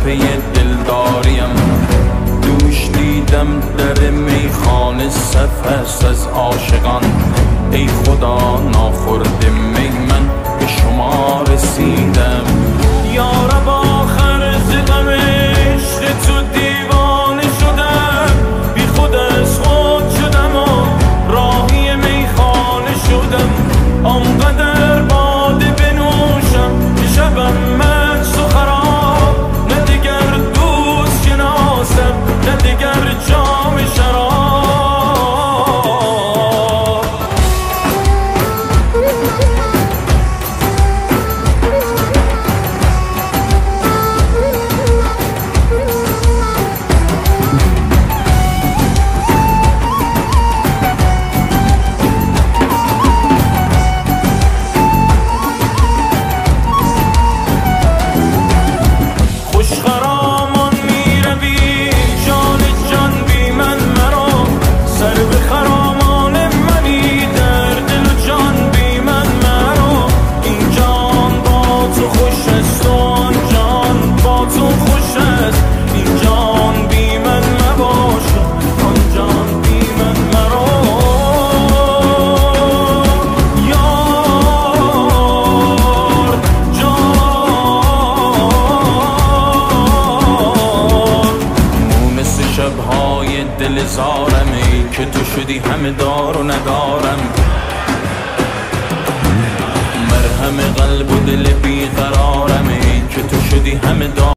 پی دلداریم. دوش دیدم در میخانه صف است از عاشقان. ای خدا ناخورده می من به شما رسیدم. یارب آخر ز غم عشق تو دیوانه شدم. بی خود از خود شدم و راهی میخانه شدم. آنقدر باده بنوشم که شبم مست و خراب. نه دیگر دوست شناسم نه دیگر جام شراب. شبهای دل زارم ای که تو شدی همه دار و ندارم. مرهم قلب و دل بیقرارم ای که تو شدی همه دار